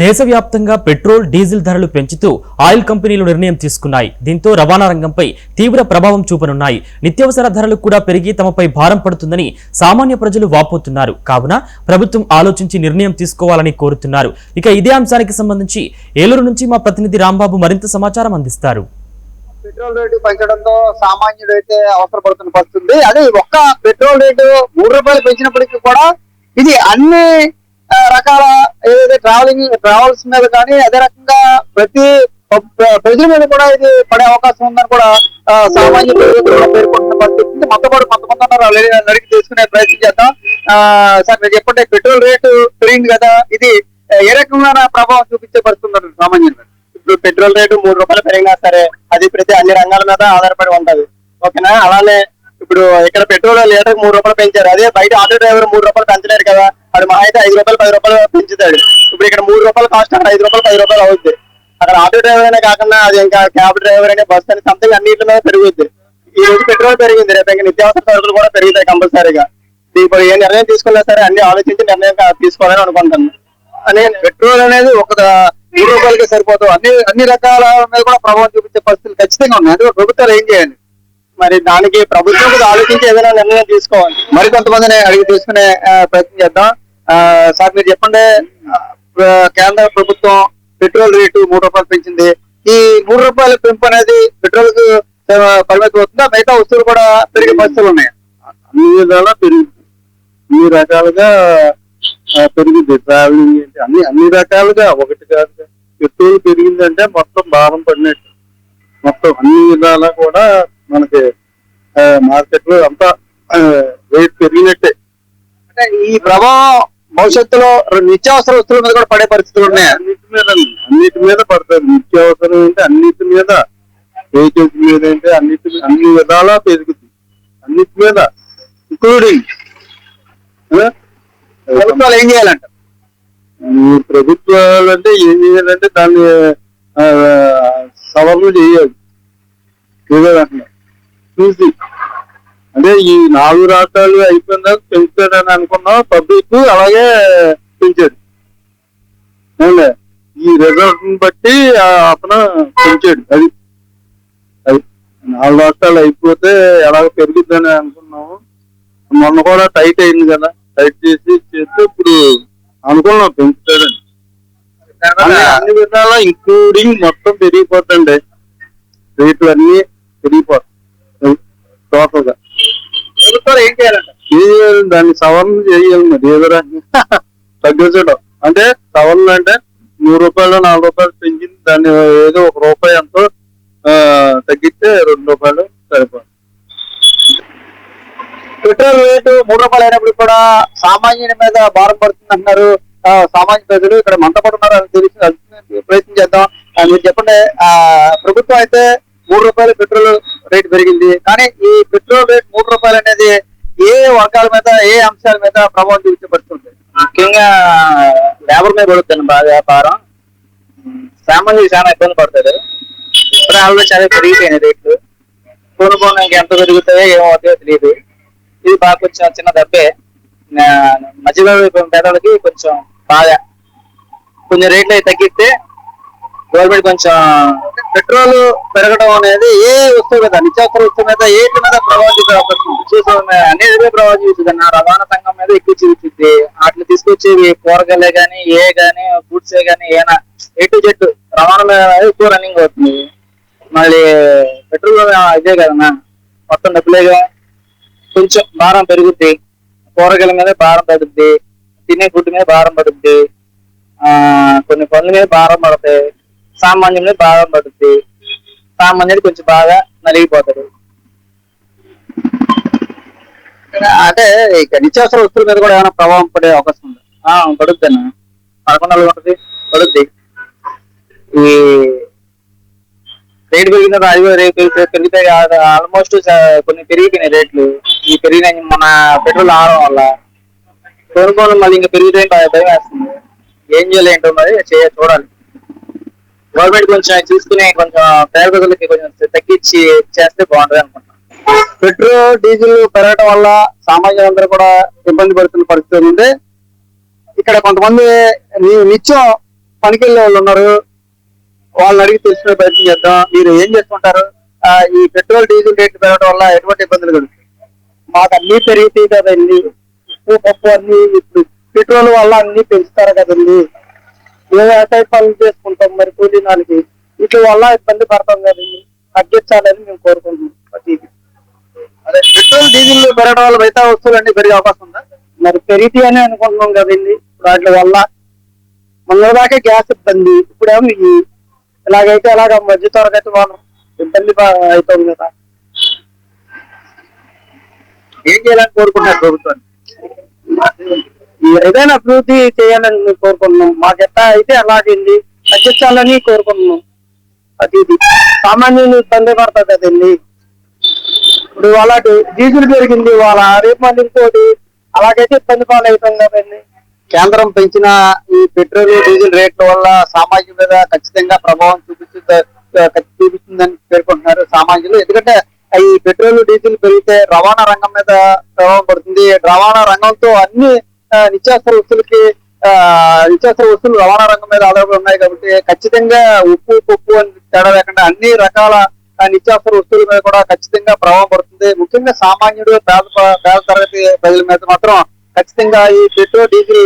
దేశవ్యాప్తంగా petrol, diesel ధరలు పెంచుతూ ఆయిల్ కంపెనీలు నిర్ణయం తీసుకున్నాయి. దీంతో రవాణా రంగంపై తీవ్ర ప్రభావం చూపనున్నాయి. నిత్యావసర ధరలు కూడా పెరిగి తమపై భారం పడుతుందని సామాన్య ప్రజలు వాపోతున్నారు. కావున ప్రభుత్వం ఆలోచించి నిర్ణయం తీసుకోవాలని కోరుతున్నారు. ఇక ఇదే అంశానికి సంబంధించి ఏలూరు నుంచి మా ప్రతినిధి రాంబాబు మరింత సమాచారం అందిస్తారు. పెట్రోల్ రేటు పెంచడంతో సామాన్యుడు అయితే అవసరపడుతున్న పరిస్థితి. అదే ఒక్క పెట్రోల్ రేటు ₹3 పెంచినప్పటికీ కూడా ఇది అన్ని రకాల ఏదైతే ట్రావెల్స్ మీద కానీ అదే రకంగా ప్రతి ప్రజల మీద కూడా ఇది పడే అవకాశం ఉందని కూడా సామాన్య పేర్కొంటున్న పరిస్థితి. మొత్తం కొంతమంది నడికి తీసుకునే ప్రయత్నం చేద్దాం. సార్ మీరు చెప్పండి, పెట్రోల్ రేటు పెరిగింది కదా, ఇది ఏ రకమైన ప్రభావం చూపించే పరిస్థితున్నారు సామాన్యులు? ఇప్పుడు పెట్రోల్ రేటు ₹3 పెరిగినా సరే అది ప్రతి అన్ని రంగాల మీద ఆధారపడి ఉంటది. ఓకేనా? అలానే ఇప్పుడు ఇక్కడ పెట్రోల్ లీటర్ ₹3 పెంచారు. అదే బయట ఆటో డ్రైవర్ ₹3 పెంచలేరు కదా, అది మహా అయితే ₹5 ₹10 పెంచుతాడు. ఇప్పుడు ఇక్కడ ₹3 కాస్ట్ అక్కడ ₹5 ₹10 అవుద్ది. అక్కడ ఆటో డ్రైవర్ అనే కాకుండా అది ఇంకా క్యాబ్ డ్రైవర్ అనే బస్ అని సంథింగ్ అన్నింటి మీద పెరుగుద్ది. ఈ రోజు పెట్రోల్ పెరిగింది, రేపు ఇంకా నిత్యావసర సరుకులు కూడా పెరుగుతాయి కంపల్సరీగా. ఇప్పుడు ఏ నిర్ణయం తీసుకున్నా సరే అన్ని ఆలోచించి నిర్ణయం తీసుకోవాలని అనుకుంటాను. పెట్రోల్ అనేది ఒక ₹3 సరిపోతాం. అన్ని రకాల మీద కూడా ప్రభావం చూపించే పరిస్థితులు ఖచ్చితంగా ఉన్నాయి. అందులో ప్రభుత్వాలు ఏం చేయాలి? మరి దానికి ప్రభుత్వం కూడా ఆలోచించి ఏదైనా నిర్ణయం తీసుకోవాలి. మరి కొంతమందిని అడిగి తీసుకునే ప్రయత్నం చేద్దాం. సార్ మీరు చెప్పండి, కేంద్ర ప్రభుత్వం పెట్రోల్ రేటు ₹3 పెంచింది. ఈ ₹3 పెంపు అనేది పెట్రోల్ కు పరిమితం అవుతుందా? మిగతా వస్తువులు కూడా పెరిగే పరిస్థితులు ఉన్నాయి? అన్ని విధాలా పెరుగుతుంది, అన్ని రకాలుగా పెరిగింది. ట్రావెలింగ్ ఏంటి అన్ని రకాలుగా, ఒకటి కాదుగా. పెట్రోల్ పెరిగిందంటే మొత్తం భారం పడినట్టు. మొత్తం అన్ని విధాలా కూడా మనకి మార్కెట్ లో అంతా రేట్ పెరిగినట్టే. అంటే ఈ ప్రభావం భవిష్యత్తులో నిత్యావసర వస్తువుల మీద కూడా పడే పరిస్థితులు ఉన్నాయి. అన్నిటి మీద పడుతుంది. నిత్యావసరం అంటే అన్నిటి మీద, వెహికల్స్ మీద అంటే అన్ని విధాలా పెరుగుతుంది. అన్నిటి మీద ఇంక్లూడింగ్ ప్రభుత్వాలు ఏం చేయాలంట? ప్రభుత్వాలు అంటే ఏం చేయాలంటే దాన్ని సవరణ చేయాలి. ఏదంటున్నా చూసి అంటే ఈ 4 రాష్ట్రాలు అయిపోయిన పెంచాడని అనుకున్నాం. పబ్లిక్ అలాగే పెంచాడు. ఈ రిజల్ట్ బట్టి అతను పెంచాడు. అది 4 రాష్ట్రాలు అయిపోతే ఎలాగ పెరుగుద్దని అనుకున్నాము. మొన్న కూడా టైట్ అయింది కదా, టైట్ చేస్తే ఇప్పుడు అనుకున్నాం పెంచుతాడని. అన్ని విధాలా ఇంక్లూడింగ్ మొత్తం పెరిగిపోతండి. రేట్లు అన్ని పెరిగిపోతాయి టోటల్ గా. ప్రభుత్వాలు ఏం చేయాలంట? దాన్ని సవరణ చేయాలి. మరి ఏదో రకంగా తగ్గించడం అంటే సవరణ అంటే ₹3 ₹4 పెంచింది, దాన్ని ఏదో ₹1 ఎంతో తగ్గిస్తే ₹2 సరిపోతుంది. పెట్రోల్ రేటు ₹3 అయినప్పుడు కూడా సామాన్యుని మీద భారం పడుతుంది అంటున్నారు సామాన్య ప్రజలు. ఇక్కడ మంటపడుతున్నారు అని తెలిసి ప్రయత్నం చేద్దాం. మీరు చెప్పండి, ప్రభుత్వం అయితే ₹3 పెట్రోల్ రేటు పెరిగింది, కానీ ఈ పెట్రోల్ రేట్ ₹3 అనేది ఏ వర్గాల మీద, ఏ అంశాల మీద ప్రభావం చూపించబడుతుంది? ముఖ్యంగా లేబర్ మీద పడుతుంది బాగా వ్యాపారం. సామాన్యులు చాలా ఇబ్బంది పడతారు. ఇప్పుడు ఆల్రెడీ చాలా పెరిగిపోయినాయి రేట్లు. పోను ఎంత పెరుగుతాయో ఏమవుతాయో తెలియదు. ఇది బాగా కొంచెం చిన్న దెబ్బే. మధ్యలో పేదలకి కొంచెం బాగా కొంచెం రేట్లు తగ్గిస్తే గవర్నమెంట్ కొంచెం. పెట్రోల్ పెరగడం అనేది ఏ వస్తువు మీద, నిత్యావసర వస్తువు మీద, ఏటి మీద ప్రభావం చూపే అవకాశం ఉంది? అనేది ప్రభావం చూస్తుంది. నా రవాణా సంఘం మీద ఎక్కువ చూపించింది. వాటిని తీసుకొచ్చేవి కూరగాయలే కానీ, ఫ్రూట్సే కానీ, ఏనా ఎటు చెట్టు రవాణా మీద ఎక్కువ రన్నింగ్ అవుతుంది. మళ్ళీ పెట్రోల్ ఇదే కదన్నా, మొత్తం డబ్బులేగా. కొంచెం భారం పెరుగుద్ది. కూరగాయల మీద భారం పడుద్ది, తినే ఫుడ్ మీద భారం పడుద్ది, కొన్ని పనుల మీద భారం పడతాయి, సామాన్యుల మీద భారం పడుద్ది. సామాన్యుడు కొంచెం బాగా నలిగిపోతాడు. అంటే ఇక నిత్యావసర వస్తువుల మీద కూడా ఏమైనా ప్రభావం పడే అవకాశం ఉంది? పడుద్ది అన్న, 11 ఉంటుంది పడుద్ది. ఈ రేటు పెరిగిన రేటు పెరిగితే ఆల్మోస్ట్ కొన్ని పెరిగిపోయినాయి రేట్లు. ఈ పెరిగిన మన పెట్రోల్ ఆడడం వల్ల కొనుక్కోవడం మళ్ళీ ఇంకా పెరిగితే భయం వేస్తుంది. ఏం చేయాలి ఏంటో మరి చూడాలి. గవర్నమెంట్ కొంచెం చూసుకుని కొంచెం పేద ప్రజలకి కొంచెం తగ్గించి చేస్తే బాగుంటుంది అనుకుంటున్నాను. పెట్రోల్, డీజిల్ పెరగడం వల్ల సామాన్యులందరూ కూడా ఇబ్బంది పడుతున్న పరిస్థితి ఉంది. ఇక్కడ కొంతమంది నిత్యం పనికి వాళ్ళు ఉన్నారు, వాళ్ళని అడిగి తెలుసుకునే ప్రయత్నం చేద్దాం. మీరు ఏం చేసుకుంటారు? ఈ పెట్రోల్ డీజిల్ రేట్లు పెరగడం వల్ల ఎటువంటి ఇబ్బందులు కలుగుతాయి? మాకు అన్ని పెరుగుతాయి కదండి, ఉప్పు పప్పు అన్ని. ఇప్పుడు పెట్రోల్ వల్ల అన్ని పెంచుతారు కదండి, ఏ వ్యవసాయ పనులు చేసుకుంటాం మరి కూలీ నాలుగు, వీటి వల్ల ఇబ్బంది పడతాం కదండి. తగ్గించాలని మేము కోరుకుంటున్నాం. ప్రతిదీ అదే పెట్రోల్ డీజిల్ పెరగడం వల్ల మిగతా వస్తువులు అన్ని పెరిగే అవకాశం ఉందా? మరి పెరిగితే అని అనుకుంటున్నాం కదండి. వాటి వల్ల మొన్న దాకా గ్యాస్ ఇబ్బంది, ఇప్పుడేమో ఇలాగైతే అలాగ మధ్య తరగతి వాళ్ళు ఇబ్బంది అవుతుంది కదా. ఏం చేయాలని కోరుకుంటున్నారు ప్రభుత్వాన్ని? ఏదైనా అభివృద్ధి చేయాలని మేము కోరుకుంటున్నాం. మాకు ఎట్లా అయితే అలాగండి తగ్గించాలని కోరుకుంటున్నాం. అది సామాన్యులు ఇబ్బంది పడతారు కదండి. ఇప్పుడు వాళ్ళ డీజిల్ పెరిగింది, వాళ్ళ రేపు మళ్ళీ ఇంకోటి, అలాగైతే ఇబ్బంది పాలవుతాం కదండి. కేంద్రం పెంచిన ఈ పెట్రోల్ డీజిల్ రేట్ల వల్ల సామాన్యుల మీద ఖచ్చితంగా ప్రభావం చూపిస్తుందని పేర్కొంటున్నారు సామాన్యులు. ఎందుకంటే ఈ పెట్రోల్ డీజిల్ పెరిగితే రవాణా రంగం మీద ప్రభావం పడుతుంది. రవాణా రంగంతో అన్ని నిత్యావసర వస్తువులు రవాణా రంగం మీద ఆధారపడి ఉన్నాయి కాబట్టి ఖచ్చితంగా ఉప్పు పప్పు అని తేడా లేకుండా అన్ని రకాల నిత్యావసర వస్తువుల మీద కూడా ఖచ్చితంగా ప్రభావం పడుతుంది. ముఖ్యంగా సామాన్యుడు పేద తరగతి ప్రజల మీద మాత్రం ఖచ్చితంగా ఈ పెట్రోల్ డీజిల్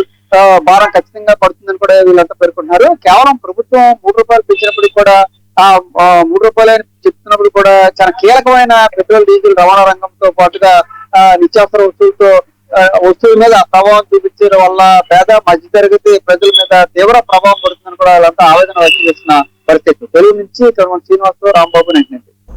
భారం ఖచ్చితంగా పడుతుందని కూడా వీళ్ళంతా పేర్కొంటున్నారు. కేవలం ప్రభుత్వం 3 రూపాయలు పెంచినప్పటికీ కూడా 3 రూపాయలు అని చెప్తున్నప్పుడు కూడా చాలా కీలకమైన పెట్రోల్ డీజిల్ రవాణా రంగంతో పాటుగా నిత్యావసర వస్తువుల మీద ప్రభావం చూపించడం వల్ల పేద మధ్యతరగతి ప్రజల మీద తీవ్ర ప్రభావం పడుతుందని కూడా వాళ్ళంతా ఆవేదన వ్యక్తం చేస్తున్న పరిస్థితి. తెలుగు నుంచి శ్రీనివాసరావు, రాంబాబు, 99.